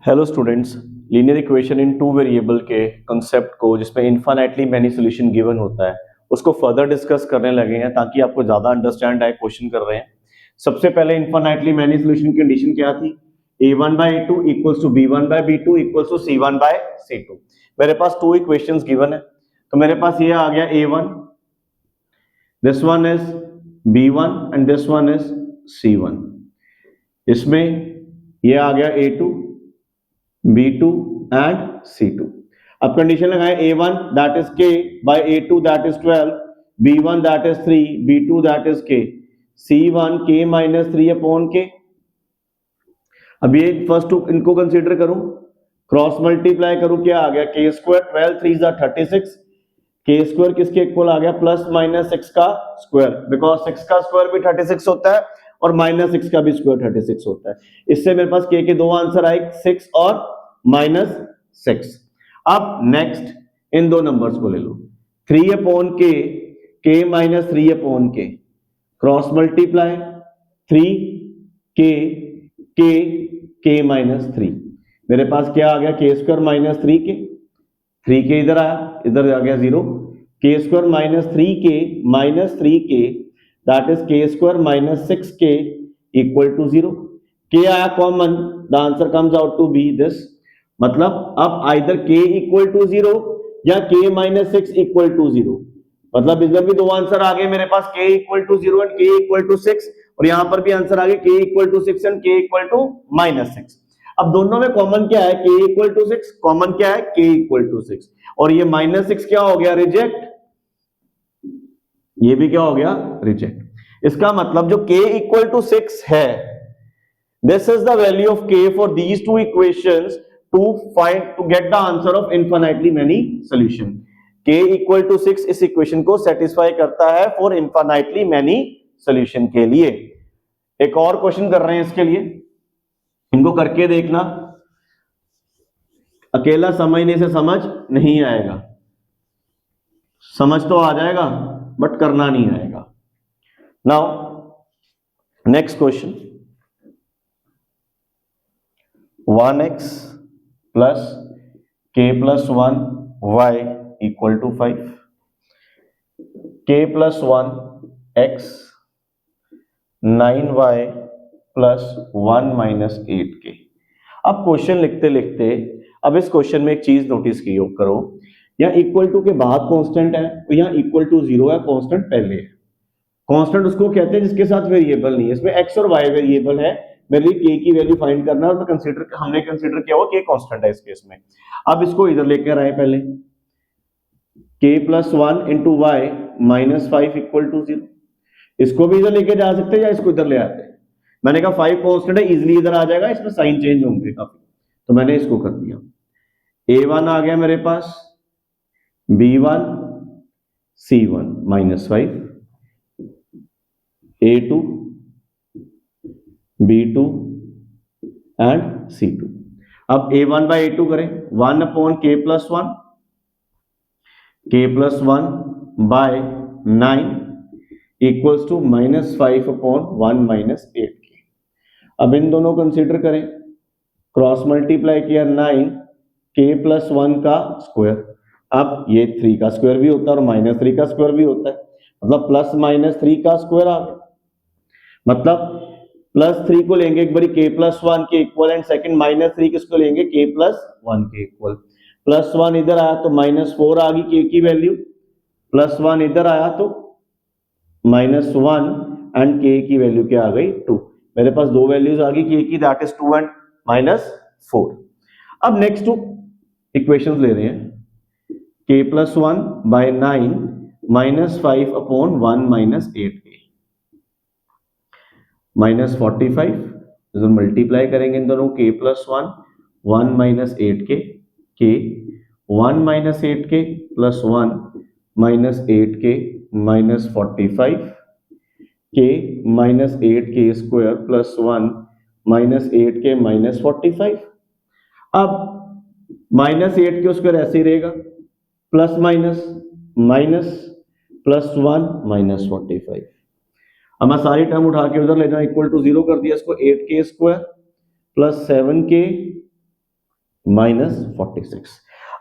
Hello students, linear equation in two variable के concept को जिसमें इनफाइनाइटली मैनी सॉल्यूशन गिवन होता है उसको फर्दर डिस्कस करने लगे हैं ताकि आपको ज्यादा अंडरस्टैंड आए। क्वेश्चन कर रहे हैं। सबसे पहले इनफाइनाइटली मैनी सॉल्यूशन की कंडीशन क्या थी? a1/a2 equals to b1/b2 equals to c1/c2। मेरे पास टू इक्वेशंस गिवन है, तो मेरे पास ये आ गया a1, this one is b1 and this one is c1। इसमें ये आ गया a2, B2 and C2। अब कंडीशन लगाएं A1 that is K by A2 that is 12, B1 that is 3, B2 that is K, C1 K minus 3 upon K। अब ये first इनको consider करूं, cross multiply करूं, क्या आ गया K स्क्वायर, 12 3 जा 36, K स्क्वायर किसके इक्वल आ गया? प्लस माइनस 6 का स्क्वायर, बिकॉज 6 का स्क्वायर भी 36 होता है और माइनस 6 का भी स्क्वायर 36 होता है। इससे मेरे पास K के दो आंसर आए, 6 और माइनस 6। अब नेक्स्ट इन दो नंबर्स को ले लो, 3 upon K, K minus 3 upon K, cross multiply 3K, K minus 3। मेरे पास क्या आ गया? K square minus 3K, 3K इधर आया, इधर आ गया 0, K square minus 3K minus 3K that is K square minus 6K equal to 0। K आया common, the answer comes out to be this. मतलब अब आइदर K इक्वल टू 0 या K minus 6 equal to 0। मतलब इधर भी दो answer आ गए मेरे पास, K equal to 0 and K equal to 6, और यहां पर भी आंसर आ गए K equal to 6 and K equal to minus 6। अब दोनों में कॉमन क्या है? K इक्वल टू 6, कॉमन क्या है? K इक्वल टू 6, और ये माइनस 6 क्या हो गया? रिजेक्ट। ये भी क्या हो गया? रिजेक्ट। इसका मतलब जो K इक्वल टू 6 है, this is the value of K for these two equations to get the answer of infinitely many solution। K equal to 6 इस इक्वेशन को सेटिस्फाई करता है फॉर infinitely many solution के लिए। एक और क्वेश्चन कर रहे हैं इसके लिए, इनको करके देखना, अकेला समझने से समझ नहीं आएगा, समझ तो आ जाएगा बट करना नहीं आएगा। Now next question, 1x plus k plus 1 y equal to 5, k plus 1 x 9y plus 1 minus 8k। अब क्वेश्चन लिखते लिखते अब इस क्वेश्चन में एक चीज नोटिस की करो, यहाँ इक्वल टू के बाद कांस्टेंट है और यहाँ इक्वल टू 0 है, कांस्टेंट पहले है। कांस्टेंट उसको कहते हैं जिसके साथ वेरिएबल नहीं है, इसमें x और y वेरिएबल है, मेरे लिए k की वैल्यू फाइंड करना है और हमने कंसीडर किया हुआ k कांस्टेंट है इस केस में। अब इसको इधर लेकर आए, पहले k plus 1 into y minus 5 equal to 0। इसको भी इधर लेके जा सकते हैं या इसको इधर ले आते हैं। मैंने कहा 5 कांस्टेंट है, इजीली इधर आ जाएगा, इसमें साइन चेंज होंगे काफी, तो मैंने इसको कर दिया। a1 आ गया मेरे पास, b1 c1 minus 5, a2 b2 and c2। अब a1 बाई a2 करें, 1 upon k plus 1, k plus 1 by 9 equals to minus 5 upon 1 minus 8k। अब इन दोनों कंसीडर करें, क्रॉस मल्टीप्लाई किया 9 k प्लस 1 का स्क्वायर। अब ये 3 का स्क्वायर भी होता है और माइनस 3 का स्क्वायर भी होता है, मतलब प्लस माइनस 3 का स्क्वायर आ गया। मतलब प्लस 3 को लेंगे एक बारी k प्लस 1 के इक्वल एंड सेकंड माइनस 3 किसको लेंगे? k प्लस 1 के इक्वल। प्लस 1 इधर आया तो माइनस 4 आ गई k की वैल्यू, प्लस 1 इधर आया तो माइनस 1 एंड k की वैल्यू क्या आ गई? 2। मेरे पास दो वैल्यूज आ गई k की, दैट इज 2 एंड माइनस 4। अब नेक्स्ट टू इक्वेशंस ले रहे हैं, k plus 1 by 9 minus 5 upon 1 minus 8k minus 45, जो मल्टीप्लाई करेंगे इन दोनों k plus 1 1 minus 8k, k 1 minus 8k plus 1 minus 8k minus 45, k minus 8k square plus 1 minus 8k minus 45। अब minus 8k square ऐसे ही रहेगा, plus minus minus plus 1 minus 45। अब मैं सारी टर्म उठा के उधर ले जाऊं, इक्वल टू 0 कर दिया इसको, 8k स्क्वायर प्लस 7k -46।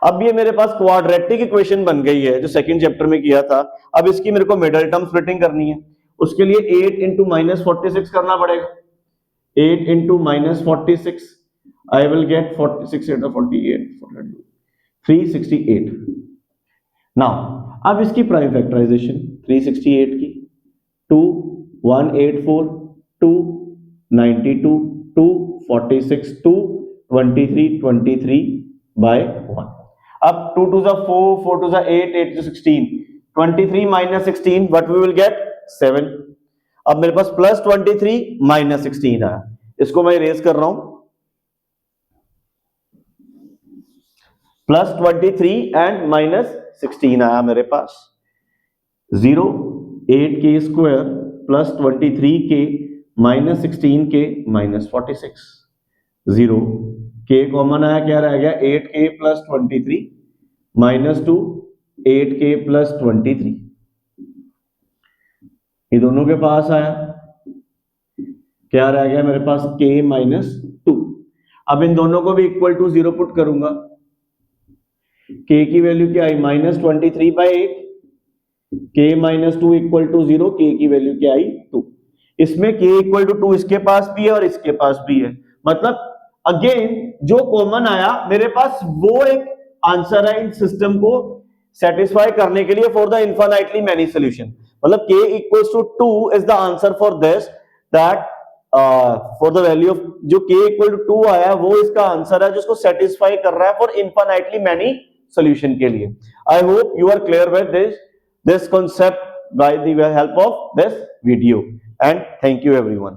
अब ये मेरे पास क्वाड्रेटिक इक्वेशन बन गई है जो सेकंड चैप्टर में किया था। अब इसकी मेरे को मिडल टर्म स्प्लिटिंग करनी है, उसके लिए 8 इंटू -46 करना पड़ेगा। 8 into -46 I will get 46 8 48 368। Now अब इसकी प्राइम फैक्टराइजेशन 368 की 2 184 2 92 2 46 2 23 23 by 1। अब 2 to the 4 4 to the 8 8 to 16 23 minus 16 what we will get 7। अब मेरे पास प्लस 23 माइनस 16 आया, इसको मैं इरेज कर रहा हूं। प्लस 23 एंड माइनस 16 आया मेरे पास। 0 8k square plus 23k minus 16k minus 46। 0 k common आया, क्या रह गया 8k plus 23 minus 2 8k plus 23। ये दोनों के पास आया, क्या रह गया मेरे पास k माइनस 2। अब इन दोनों को भी इक्वल टू 0 पुट करूंगा। k की वैल्यू क्या आई -23/8, k minus 2 equal to 0, k की वैल्यू क्या आई 2। इसमें k इक्वल टू 2 इसके पास भी है और इसके पास भी है, मतलब अगेन जो कॉमन आया मेरे पास वो एक आंसर है इन सिस्टम को सेटिस्फाई करने के लिए for the infinitely many solution. मतलब k equals to 2 is the answer for this, that for the value of जो k इक्वल टू 2 आया वो इसका आंसर है जिसको सेटिस्फाई कर रहा है फॉर इनफाइनाइटली मैनी सॉल्यूशन के लिए। I hope you are clear with this concept by the help of this video, and thank you everyone।